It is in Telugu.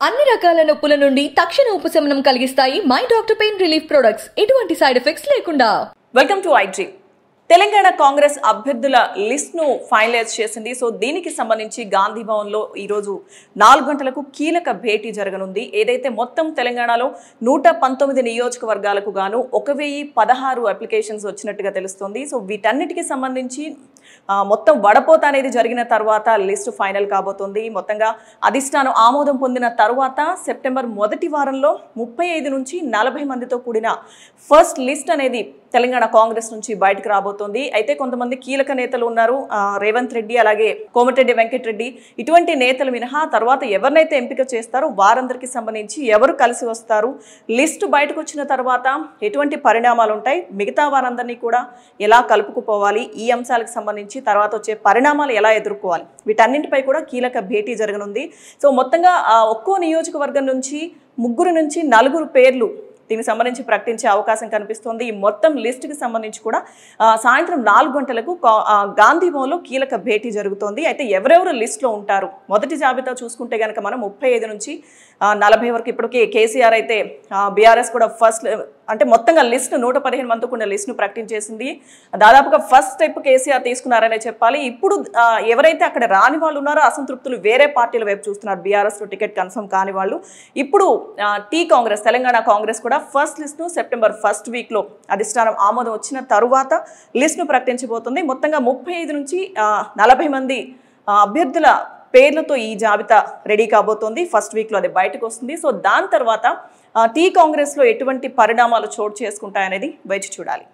అన్ని రకాల నొప్పుల నుండి తక్షణ ఉపశమనం కలిగిస్తాయి my doctor pain relief products. ఎటువంటి సైడ్ ఎఫెక్ట్స్ లేకుండా. Welcome to iDream. Telangana Congress అభ్యర్థుల లిస్ట్ ను ఫైనలైజ్ చేసింది. సో దీనికి సంబంధించి గాంధీ భవన్ లో ఈ రోజు 4 గంటలకు కీలక భేటీ జరగనుంది. ఏదైతే మొత్తం తెలంగాణలో 119 నియోజకవర్గాలకు గాను 1016 అప్లికేషన్స్ వచ్చినట్టుగా తెలుస్తుంది. సో వీటన్నిటికీ సంబంధించి మొత్తం వడపోత అనేది జరిగిన తర్వాత లిస్టు ఫైనల్ కాబోతుంది. మొత్తంగా అధిష్టానం ఆమోదం పొందిన తర్వాత సెప్టెంబర్ మొదటి వారంలో 35 నుంచి 40 మందితో కూడిన ఫస్ట్ లిస్ట్ అనేది తెలంగాణ కాంగ్రెస్ నుంచి బయటకు రాబోతోంది. అయితే కొంతమంది కీలక నేతలు ఉన్నారు. రేవంత్ రెడ్డి, అలాగే కోమటిరెడ్డి వెంకటరెడ్డి, ఇటువంటి నేతలు మినహా తర్వాత ఎవరినైతే ఎంపిక చేస్తారో వారందరికీ సంబంధించి ఎవరు కలిసి వస్తారు, లిస్టు బయటకు వచ్చిన తర్వాత ఎటువంటి పరిణామాలు ఉంటాయి, మిగతా వారందరినీ కూడా ఎలా కలుపుకుపోవాలి, ఈ అంశాలకు సంబంధించి తర్వాత వచ్చే పరిణామాలు ఎలా ఎదుర్కోవాలి, వీటన్నింటిపై కూడా కీలక భేటీ జరగనుంది. సో మొత్తంగా ఒక్కో నియోజకవర్గం నుంచి 3 నుంచి 4 పేర్లు దీనికి సంబంధించి ప్రకటించే అవకాశం కనిపిస్తోంది. ఈ మొత్తం లిస్టుకి సంబంధించి కూడా సాయంత్రం 4 గంటలకు గాంధీ భవన్లో కీలక భేటీ జరుగుతోంది. అయితే ఎవరెవరు లిస్టులో ఉంటారు, మొదటి జాబితా చూసుకుంటే కనుక మనం 35 నుంచి 40 వరకు ఇప్పటికే కేసీఆర్ అయితే బీఆర్ఎస్ కూడా ఫస్ట్ అంటే మొత్తంగా లిస్టు 115 మందితో కూడిన లిస్టును ప్రకటించేసింది. దాదాపుగా ఫస్ట్ స్టెప్ కేసీఆర్ తీసుకున్నారనే చెప్పాలి. ఇప్పుడు ఎవరైతే అక్కడ రాని వాళ్ళు ఉన్నారో, అసంతృప్తులు వేరే పార్టీల వైపు చూస్తున్నారు, బీఆర్ఎస్లో టికెట్ కన్ఫర్మ్ కాని వాళ్ళు. ఇప్పుడు కాంగ్రెస్, తెలంగాణ కాంగ్రెస్ కూడా ఫస్ట్ లిస్టును సెప్టెంబర్ 1st వీక్లో అధిష్టానం ఆమోదం వచ్చిన తరువాత లిస్టును ప్రకటించబోతుంది. మొత్తంగా 35 నుంచి 40 మంది అభ్యర్థుల పేర్లతో ఈ జాబితా రెడీ కాబోతోంది. ఫస్ట్ వీక్లో అది బయటకు వస్తుంది. సో దాని తర్వాత కాంగ్రెస్లో ఎటువంటి పరిణామాలు చోటు చేసుకుంటాయనేది వేచి చూడాలి.